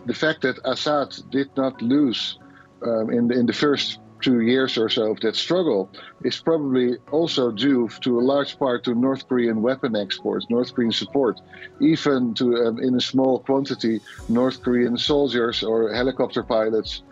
The fact that Assad did not lose in the first 2 years or so of that struggle is probably also due to a large part to North Korean weapon exports, North Korean support, even to, in a small quantity, North Korean soldiers or helicopter pilots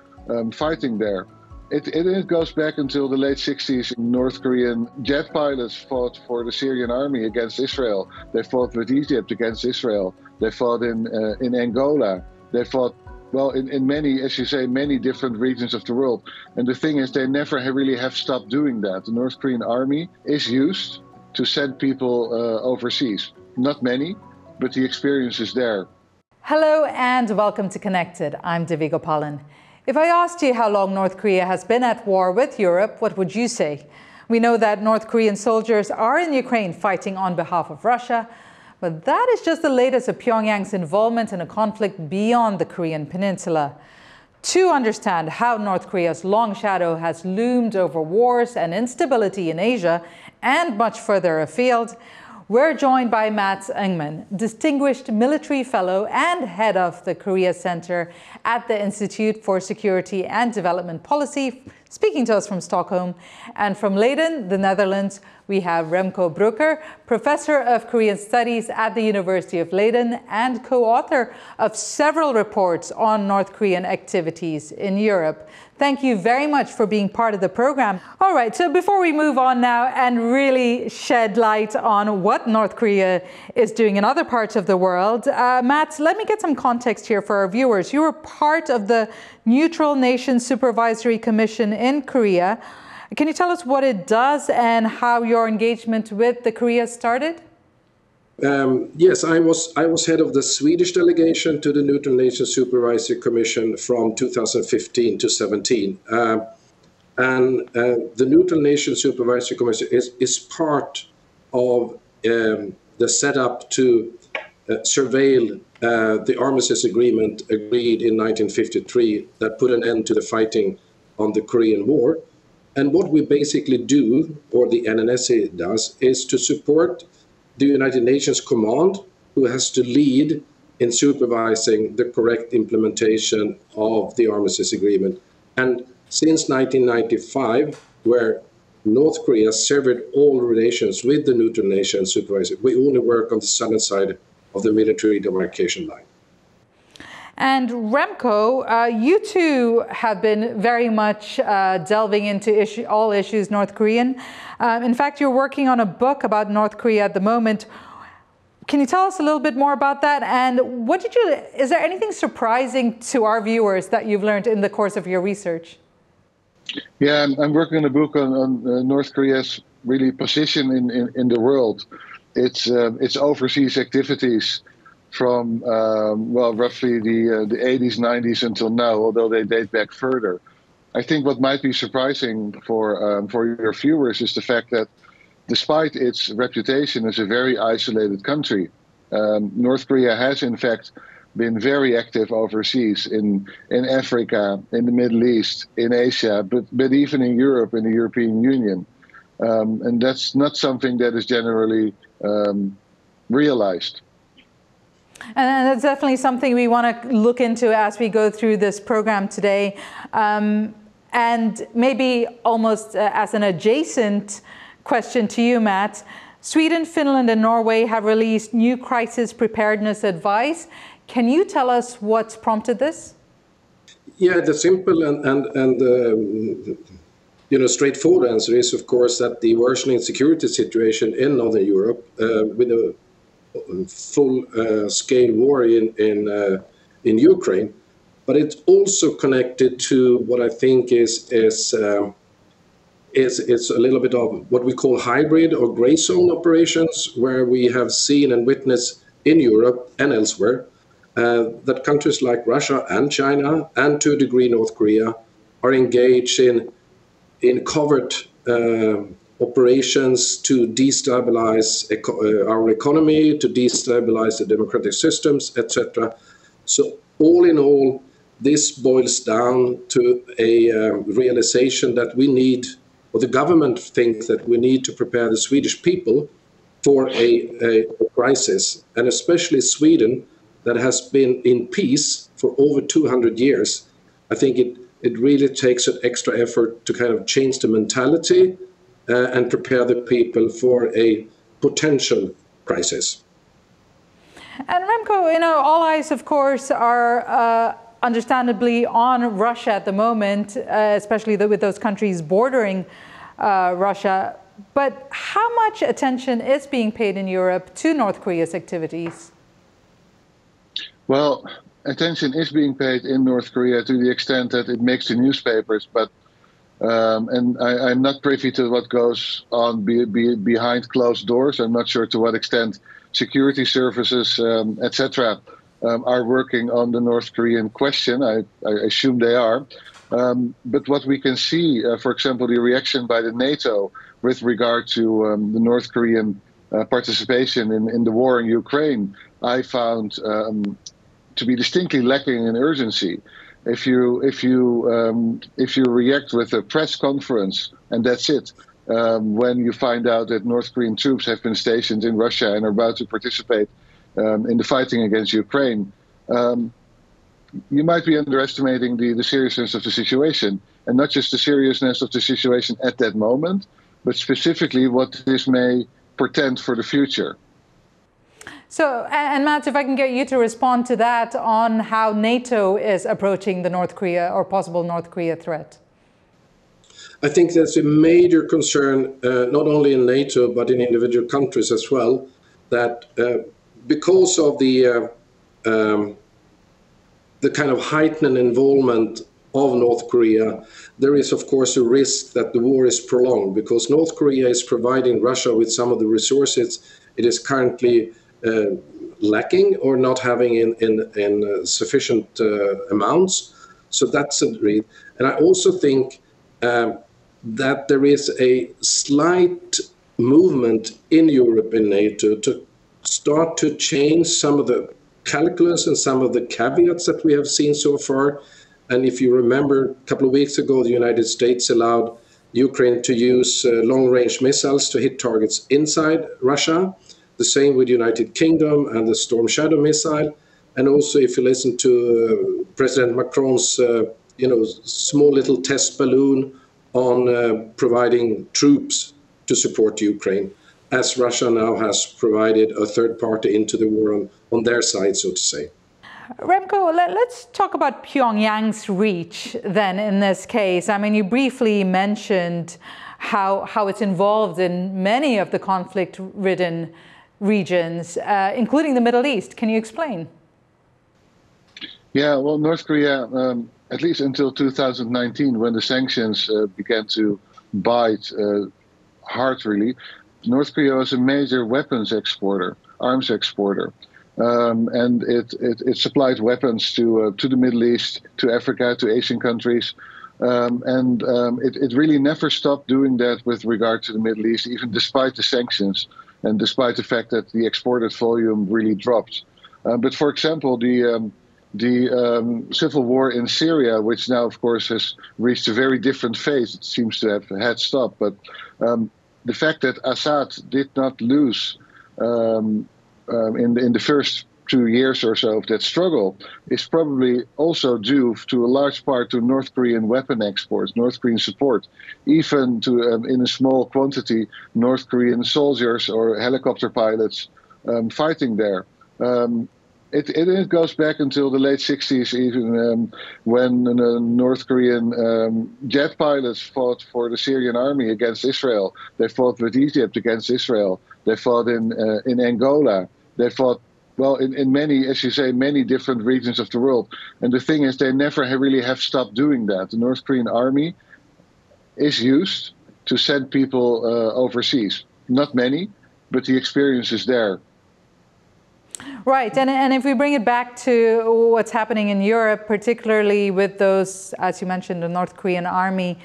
fighting there. It goes back until the late 60s. North Korean jet pilots fought for the Syrian army against Israel. They fought with Egypt against Israel. They fought in Angola. They fought, well, in many, as you say, many different regions of the world. And the thing is, they never really have stopped doing that. The North Korean army is used to send people overseas. Not many, but the experience is there. Hello and welcome to Connected. I'm Divya Gopalan. If I asked you how long North Korea has been at war with Europe, what would you say? We know that North Korean soldiers are in Ukraine fighting on behalf of Russia, but that is just the latest of Pyongyang's involvement in a conflict beyond the Korean peninsula. To understand how North Korea's long shadow has loomed over wars and instability in Asia and much further afield, we're joined by Engman, distinguished military fellow and head of the Korea Center at the Institute for Security and Development Policy, speaking to us from Stockholm. And from Leiden, the Netherlands, we have Remco Breuker, professor of Korean Studies at the University of Leiden and co-author of several reports on North Korean activities in Europe. Thank you very much for being part of the program. All right, so before we move on now and really shed light on what North Korea is doing in other parts of the world, Matt, let me get some context here for our viewers. You were part of the Neutral Nations Supervisory Commission in Korea. Can you tell us what it does and how your engagement with the Korea started? Yes, I was head of the Swedish delegation to the Neutral Nations Supervisory Commission from 2015 to 17. The Neutral Nations Supervisory Commission is part of the setup to surveil the armistice agreement agreed in 1953 that put an end to the fighting on the Korean War. And what we basically do, or the NNSC does, is to support the United Nations Command, who has to lead in supervising the correct implementation of the armistice agreement. And since 1995, where North Korea severed all relations with the Neutral Nations Supervisor, we only work on the southern side of the military demarcation line. And Remco, you too have been very much delving into all issues North Korean. In fact, you're working on a book about North Korea at the moment. Can you tell us a little bit more about that? And is there anything surprising to our viewers that you've learned in the course of your research? Yeah, I'm working on a book on North Korea's really position in the world. Its overseas activities from roughly the 80s, 90s until now, although they date back further. I think what might be surprising for your viewers is the fact that despite its reputation as a very isolated country, North Korea has in fact been very active overseas in Africa, in the Middle East, in Asia, but even in Europe, in the European Union. And that's not something that is generally realized. And that's definitely something we want to look into as we go through this program today. And maybe almost as an adjacent question to you, Matt, Sweden, Finland, and Norway have released new crisis preparedness advice. Can you tell us what's prompted this? Yeah, the simple and straightforward answer is, of course, that the worsening security situation in Northern Europe with a full-scale war in Ukraine, but it's also connected to what I think is a little bit of what we call hybrid or gray zone operations, where we have seen and witnessed in Europe and elsewhere that countries like Russia and China, and to a degree North Korea, are engaged in covert operations to destabilize our economy, to destabilize the democratic systems, etc. So all in all, this boils down to a realization that we need, or the government thinks that we need to prepare the Swedish people for a crisis, and especially Sweden, that has been in peace for over 200 years, I think it really takes an extra effort to kind of change the mentality and prepare the people for a potential crisis. And Remco, you know, all eyes, of course, are understandably on Russia at the moment, especially with those countries bordering Russia. But how much attention is being paid in Europe to North Korea's activities? Well, attention is being paid in North Korea to the extent that it makes the newspapers, but and I'm not privy to what goes on behind closed doors. I'm not sure to what extent security services, etc., are working on the North Korean question. I assume they are. But what we can see, for example, the reaction by the NATO with regard to the North Korean participation in the war in Ukraine, I found to be distinctly lacking in urgency. If you react with a press conference and that's it, when you find out that North Korean troops have been stationed in Russia and are about to participate in the fighting against Ukraine, you might be underestimating the seriousness of the situation, and not just the seriousness of the situation at that moment, but specifically what this may portend for the future. So, and Matt, if I can get you to respond to that on how NATO is approaching the North Korea or possible North Korea threat. I think that's a major concern, not only in NATO, but in individual countries as well, that because of the kind of heightened involvement of North Korea, there is, of course, a risk that the war is prolonged, because North Korea is providing Russia with some of the resources it is currently lacking or not having in sufficient amounts. So that's a reason. And I also think that there is a slight movement in Europe and NATO to start to change some of the calculus and some of the caveats that we have seen so far. And if you remember, a couple of weeks ago, the United States allowed Ukraine to use long-range missiles to hit targets inside Russia. The same with the United Kingdom and the Storm Shadow missile. And also, if you listen to President Macron's small little test balloon on providing troops to support Ukraine, as Russia now has provided a third party into the war on their side, so to say. Remco, let's talk about Pyongyang's reach then in this case. I mean, you briefly mentioned how it's involved in many of the conflict-ridden regions, including the Middle East. Can you explain? Yeah, well, North Korea, at least until 2019, when the sanctions began to bite hard, really, North Korea was a major weapons exporter, arms exporter. And it supplied weapons to the Middle East, to Africa, to Asian countries. It really never stopped doing that with regard to the Middle East, even despite the sanctions and despite the fact that the exported volume really dropped. But for example, the civil war in Syria, which now, of course, has reached a very different phase, it seems to have had stopped. But the fact that Assad did not lose in the first 2 years or so of that struggle is probably also due to a large part to North Korean weapon exports, North Korean support, even to, in a small quantity, North Korean soldiers or helicopter pilots fighting there. It goes back until the late 60s, even when North Korean jet pilots fought for the Syrian army against Israel. They fought with Egypt against Israel. They fought in Angola. They fought, well, in many, as you say, many different regions of the world. And the thing is, they never really have stopped doing that. The North Korean army is used to send people overseas. Not many, but the experience is there. Right, and if we bring it back to what's happening in Europe, particularly with those, as you mentioned, the North Korean army,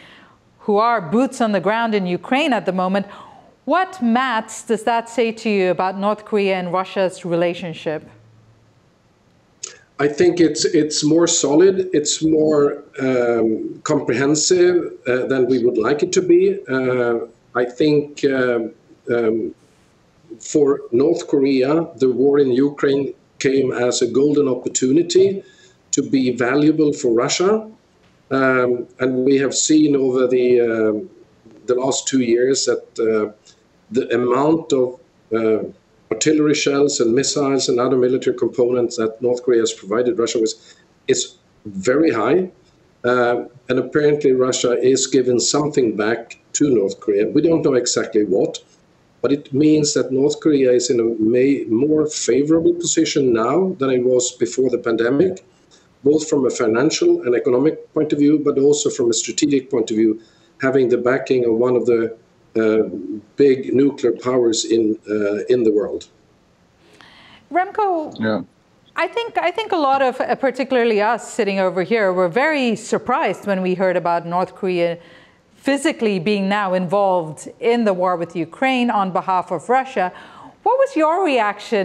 who are boots on the ground in Ukraine at the moment, what, Matt, does that say to you about North Korea and Russia's relationship? I think it's more solid, it's more comprehensive than we would like it to be. I think for North Korea, the war in Ukraine came as a golden opportunity to be valuable for Russia. And we have seen over the last 2 years that the amount of artillery shells and missiles and other military components that North Korea has provided Russia with is very high. And apparently Russia is giving something back to North Korea. We don't know exactly what, but it means that North Korea is in a more favorable position now than it was before the pandemic, both from a financial and economic point of view, but also from a strategic point of view, having the backing of one of the big nuclear powers in the world. Remco, Yeah. I think a lot of, particularly us sitting over here, were very surprised when we heard about North Korea physically being now involved in the war with Ukraine on behalf of Russia. What was your reaction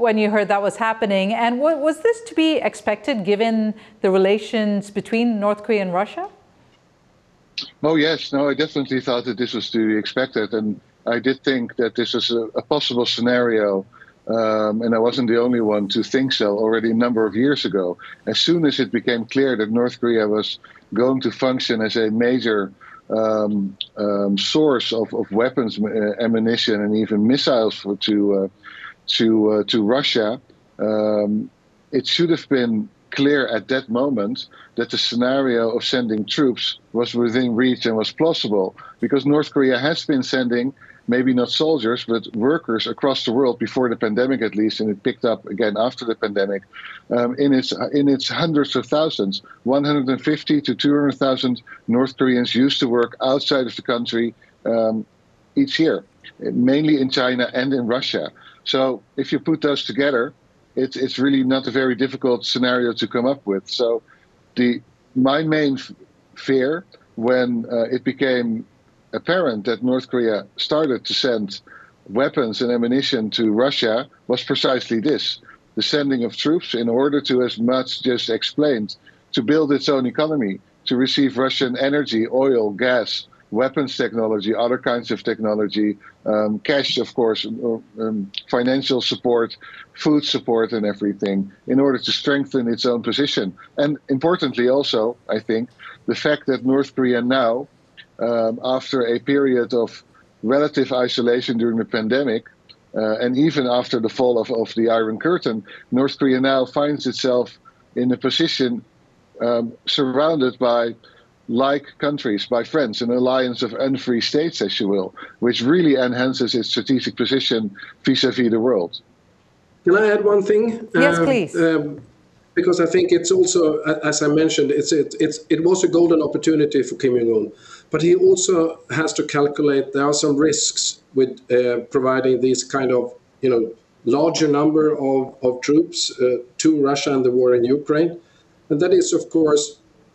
when you heard that was happening? And was this to be expected given the relations between North Korea and Russia? Oh, yes. No, I definitely thought that this was to be expected. And I did think that this was a possible scenario. And I wasn't the only one to think so already a number of years ago. As soon as it became clear that North Korea was going to function as a major source of weapons, ammunition, and even missiles to Russia, it should have been clear at that moment that the scenario of sending troops was within reach and was plausible, because North Korea has been sending maybe not soldiers, but workers across the world before the pandemic, at least, and it picked up again after the pandemic, in its hundreds of thousands. 150 to 200,000 North Koreans used to work outside of the country each year, mainly in China and in Russia. So if you put those together, it's really not a very difficult scenario to come up with. So my main fear when it became apparent that North Korea started to send weapons and ammunition to Russia was precisely this: the sending of troops in order to, as Mats just explained, to build its own economy, to receive Russian energy, oil, gas, weapons technology, other kinds of technology, cash, of course, financial support, food support and everything, in order to strengthen its own position. And importantly also, I think, the fact that North Korea now, after a period of relative isolation during the pandemic, and even after the fall of the Iron Curtain, North Korea now finds itself in a position surrounded by like countries, by friends, an alliance of unfree states, as you will, which really enhances its strategic position vis-a-vis the world. Can I add one thing? Yes, please. Because I think it's also, as I mentioned, it was a golden opportunity for Kim Jong-un, but he also has to calculate there are some risks with providing these kind of, larger number of troops to Russia and the war in Ukraine. And that is, of course,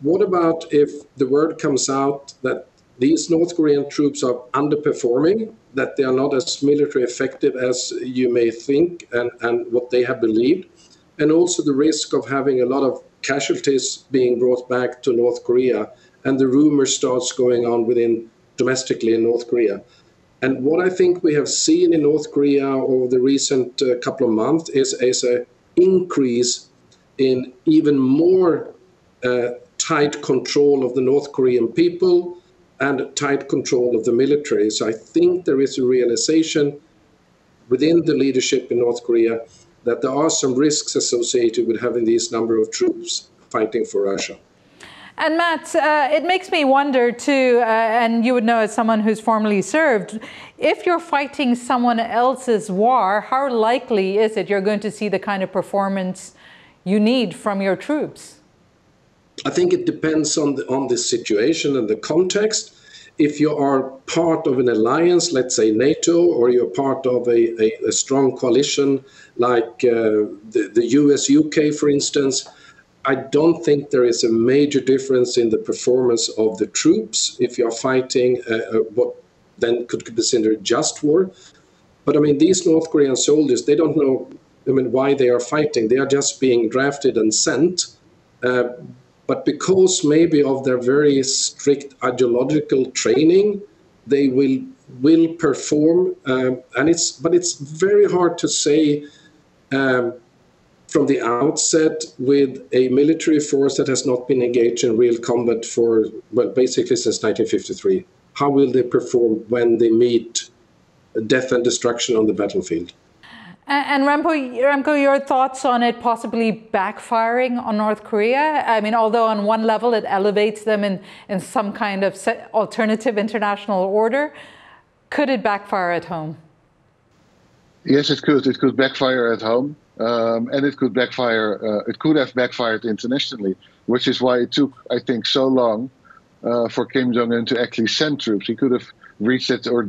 what about if the word comes out that these North Korean troops are underperforming, that they are not as military effective as you may think and what they have believed, and also the risk of having a lot of casualties being brought back to North Korea, and the rumor starts going on domestically in North Korea. And what I think we have seen in North Korea over the recent couple of months is an increase in even more tight control of the North Korean people and tight control of the military. So I think there is a realization within the leadership in North Korea that there are some risks associated with having these number of troops fighting for Russia. And Matt, it makes me wonder too, and you would know as someone who's formerly served, if you're fighting someone else's war, how likely is it you're going to see the kind of performance you need from your troops? I think it depends on the situation and the context. If you are part of an alliance, let's say NATO, or you're part of a strong coalition like the US-UK, for instance, I don't think there is a major difference in the performance of the troops if you're fighting what then could be considered a just war. But I mean, these North Korean soldiers, they don't know why they are fighting. They are just being drafted and sent. But because maybe of their very strict ideological training, they will perform. But it's very hard to say from the outset with a military force that has not been engaged in real combat for, well, basically since 1953. How will they perform when they meet death and destruction on the battlefield? And Remco, your thoughts on it possibly backfiring on North Korea? I mean, although on one level it elevates them in some kind of alternative international order, could it backfire at home? Yes, it could. It could backfire at home, and it could backfire. It could have backfired internationally, which is why it took, I think, so long for Kim Jong-un to actually send troops. He could have reached it, or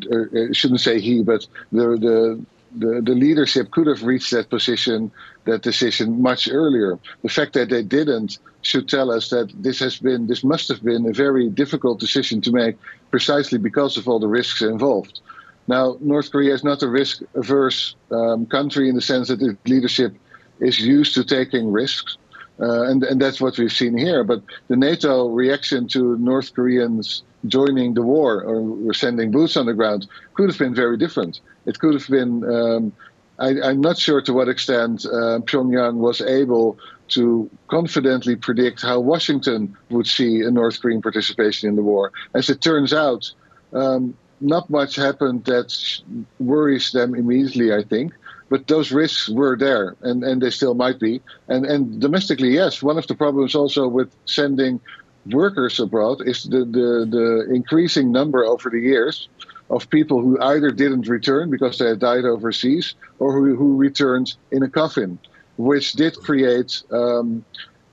I shouldn't say he, but the leadership could have reached that decision much earlier. The fact that they didn't should tell us that this must have been a very difficult decision to make, precisely because of all the risks involved. Now, North Korea is not a risk-averse country in the sense that its leadership is used to taking risks, and that's what we've seen here. But the NATO reaction to North Koreans joining the war or sending boots on the ground could have been very different. It could have been, I'm not sure to what extent Pyongyang was able to confidently predict how Washington would see a North Korean participation in the war. As it turns out, not much happened that worries them immediately, I think. But those risks were there, and they still might be. And domestically, yes, one of the problems also with sending workers abroad is the increasing number over the years of people who either didn't return because they had died overseas or who returned in a coffin, which did create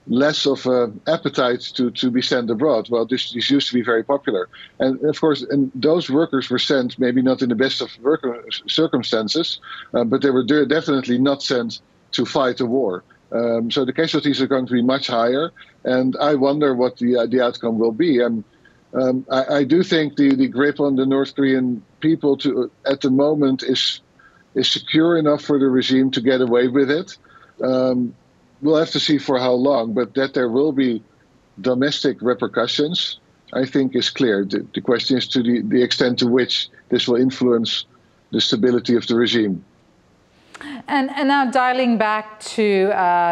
less of an appetite to be sent abroad. Well, this used to be very popular. And of course, and those workers were sent maybe not in the best of circumstances, but they were definitely not sent to fight a war. So the casualties are going to be much higher, and I wonder what the outcome will be. I do think the grip on the North Korean people at the moment is secure enough for the regime to get away with it. We'll have to see for how long, but that there will be domestic repercussions, I think, is clear. The question is to the extent to which this will influence the stability of the regime. And now dialing back to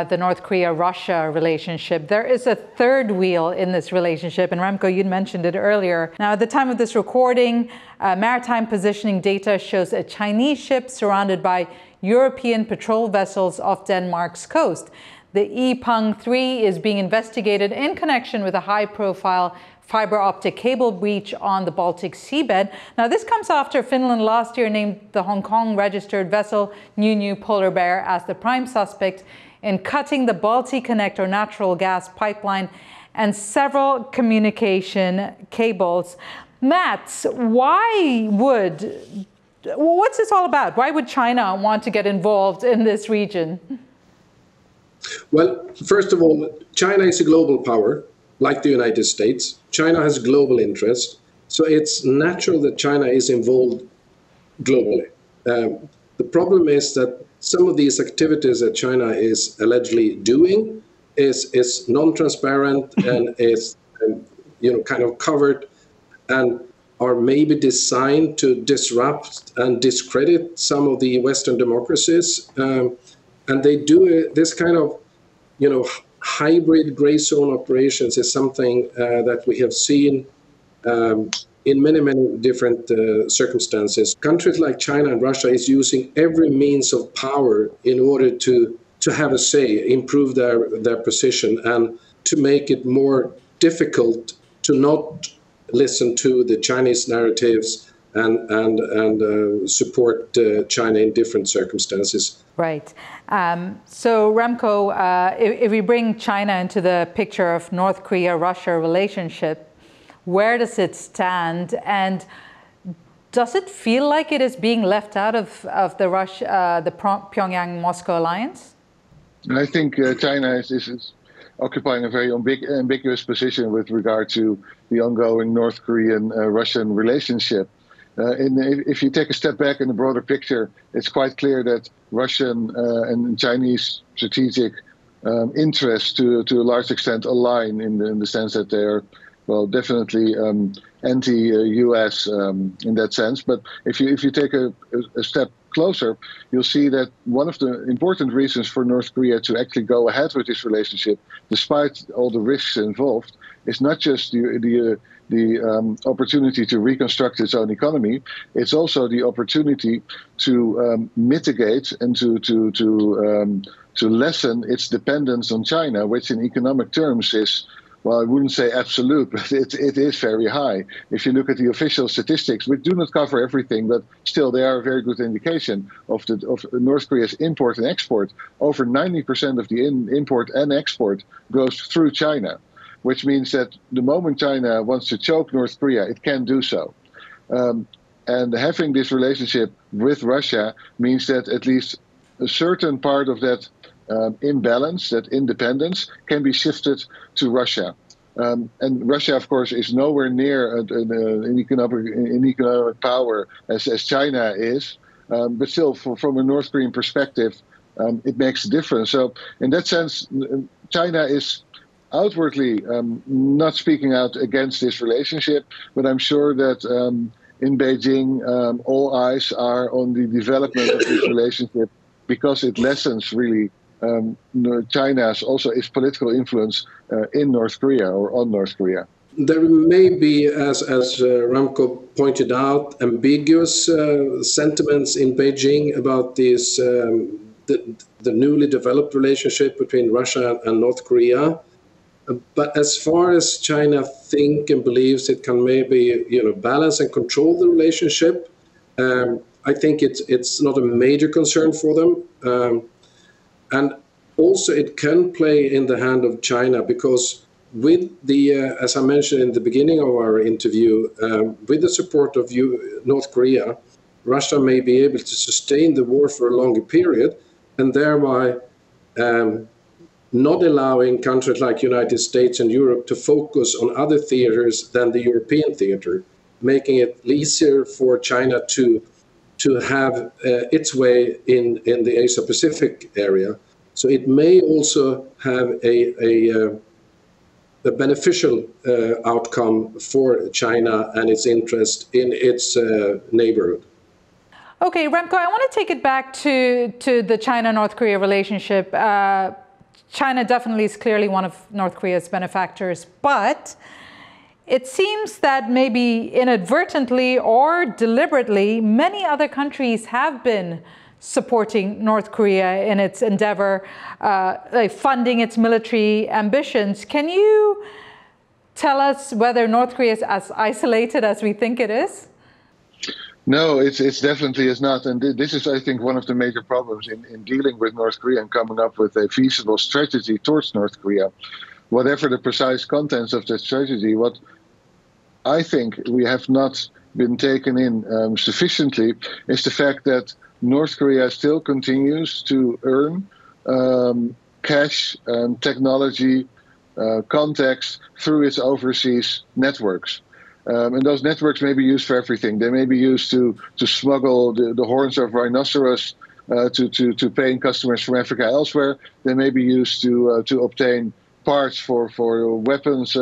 the North Korea-Russia relationship, there is a third wheel in this relationship, and Remco, you'd mentioned it earlier. Now, at the time of this recording, maritime positioning data shows a Chinese ship surrounded by European patrol vessels off Denmark's coast. The Ipang-3 is being investigated in connection with a high-profile fiber optic cable breach on the Baltic seabed. Now, this comes after Finland last year named the Hong Kong-registered vessel New Polar Bear as the prime suspect in cutting the Baltic Connector natural gas pipeline and several communication cables. Mats, what's this all about? Why would China want to get involved in this region? Well, first of all, China is a global power, like the United States. China has global interest, so it's natural that China is involved globally. The problem is that some of these activities that China is allegedly doing is non-transparent and is kind of covered and are maybe designed to disrupt and discredit some of the Western democracies. And they do this kind of, hybrid gray zone operations is something that we have seen in many, many different circumstances. Countries like China and Russia is using every means of power in order to have a say, improve their position, and to make it more difficult to not listen to the Chinese narratives and support China in different circumstances. Right. So, Remco, if we bring China into the picture of North Korea-Russia relationship, where does it stand? And does it feel like it is being left out of the Pyongyang-Moscow alliance? I think China is occupying a very ambiguous position with regard to the ongoing North Korean-Russian relationship. If you take a step back in the broader picture, it's quite clear that Russian and Chinese strategic interests to a large extent align in the sense that they're well, definitely anti-US in that sense. But if you take a step closer, you'll see that one of the important reasons for North Korea to actually go ahead with this relationship, despite all the risks involved, is not just the opportunity to reconstruct its own economy. It's also the opportunity to mitigate and to lessen its dependence on China, which in economic terms is, well, I wouldn't say absolute, but it is very high. If you look at the official statistics, which do not cover everything, but still they are a very good indication of North Korea's import and export. Over 90% of the import and export goes through China, which means that the moment China wants to choke North Korea, it can do so. And having this relationship with Russia means that at least a certain part of that imbalance, that independence, can be shifted to Russia. And Russia, of course, is nowhere near an economic power as China is. But still, from a North Korean perspective, it makes a difference. So in that sense, China is outwardly not speaking out against this relationship, but I'm sure that in Beijing, all eyes are on the development of this relationship, because it lessens really China's, also its political influence in North Korea or on North Korea. There may be, as Remco pointed out, ambiguous sentiments in Beijing about this the newly developed relationship between Russia and North Korea. But as far as China thinks and believes it can maybe balance and control the relationship, I think it's not a major concern for them. And also it can play in the hand of China, because with the, as I mentioned in the beginning of our interview, with the support of North Korea, Russia may be able to sustain the war for a longer period, and thereby not allowing countries like United States and Europe to focus on other theaters than the European theater, making it easier for China to have its way in the Asia-Pacific area. So it may also have a beneficial outcome for China and its interest in its neighborhood. Okay, Remco, I want to take it back to the China-North Korea relationship. China definitely is clearly one of North Korea's benefactors, but it seems that maybe inadvertently or deliberately, many other countries have been supporting North Korea in its endeavor, funding its military ambitions. Can you tell us whether North Korea is as isolated as we think it is? No, it's definitely is not. And this is, I think, one of the major problems in dealing with North Korea and coming up with a feasible strategy towards North Korea. Whatever the precise contents of that strategy, what I think we have not been taken in sufficiently is the fact that North Korea still continues to earn cash, technology, contacts through its overseas networks. And those networks may be used for everything. They may be used to smuggle the horns of rhinoceros to paying customers from Africa elsewhere. They may be used to obtain parts for weapons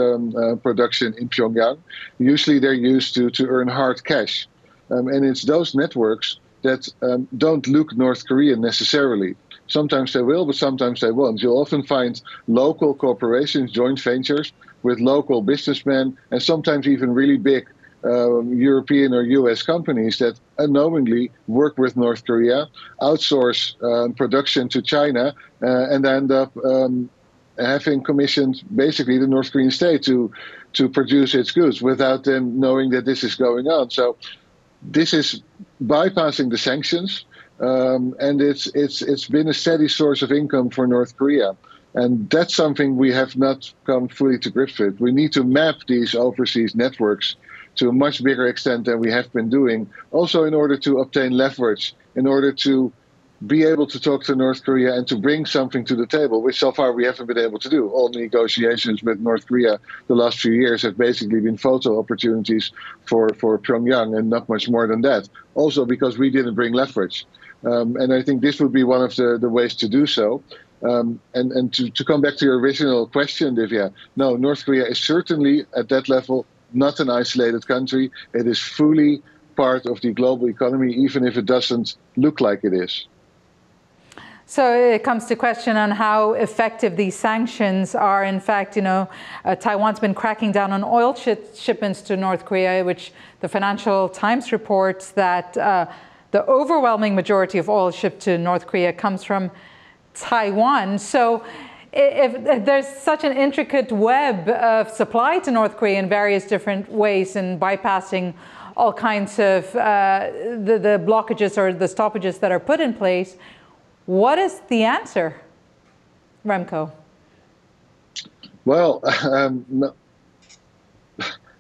production in Pyongyang. Usually they're used to earn hard cash. And it's those networks that don't look North Korean necessarily. Sometimes they will, but sometimes they won't. You'll often find local corporations, joint ventures with local businessmen, and sometimes even really big European or US companies that unknowingly work with North Korea, outsource production to China, and end up having commissioned basically the North Korean state to produce its goods without them knowing that this is going on. So this is bypassing the sanctions, and it's been a steady source of income for North Korea. And that's something we have not come fully to grips with. We need to map these overseas networks to a much bigger extent than we have been doing, also in order to obtain leverage, in order to be able to talk to North Korea and to bring something to the table, which so far we haven't been able to do. All negotiations with North Korea the last few years have basically been photo opportunities for Pyongyang and not much more than that. Also because we didn't bring leverage. And I think this would be one of the ways to do so. And to come back to your original question, Divya, no, North Korea is certainly at that level not an isolated country. It is fully part of the global economy, even if it doesn't look like it is. So it comes to question on how effective these sanctions are. In fact, Taiwan's been cracking down on oil shipments to North Korea, which the Financial Times reports that the overwhelming majority of oil shipped to North Korea comes from Taiwan. So if there's such an intricate web of supply to North Korea in various different ways and bypassing all kinds of the blockages or the stoppages that are put in place, what is the answer, Remco? Well,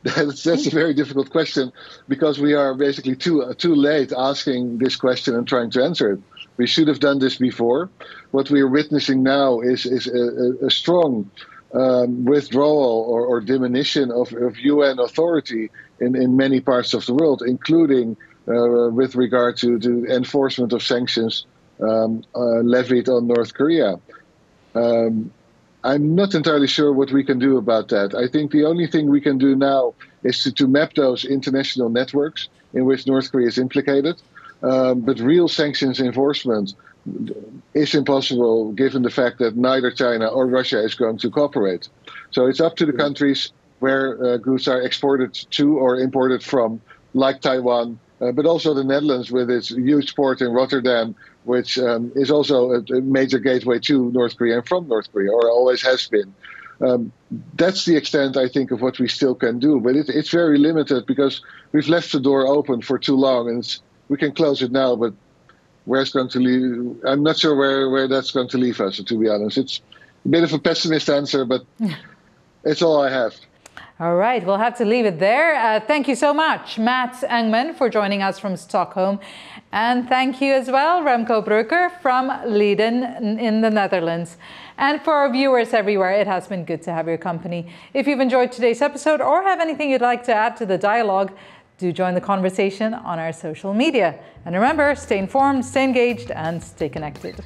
that's a very difficult question, because we are basically too late asking this question and trying to answer it. We should have done this before. What we are witnessing now is a strong withdrawal or diminution of UN authority in many parts of the world, including with regard to the enforcement of sanctions levied on North Korea. I'm not entirely sure what we can do about that. I think the only thing we can do now is to map those international networks in which North Korea is implicated. But real sanctions enforcement is impossible given the fact that neither China or Russia is going to cooperate. So it's up to the countries where goods are exported to or imported from, like Taiwan, but also the Netherlands with its huge port in Rotterdam, which is also a major gateway to North Korea and from North Korea, or always has been. That's the extent, I think, of what we still can do. But it's very limited because we've left the door open for too long, and we can close it now, but where it's going to leave, I'm not sure where that's going to leave us, to be honest. It's a bit of a pessimist answer, but it's all I have. All right, we'll have to leave it there. Thank you so much, Mats Engman, for joining us from Stockholm. And thank you as well, Remco Breuker from Leiden in the Netherlands. And for our viewers everywhere, it has been good to have your company. If you've enjoyed today's episode or have anything you'd like to add to the dialogue, do join the conversation on our social media. And remember, stay informed, stay engaged, and stay connected.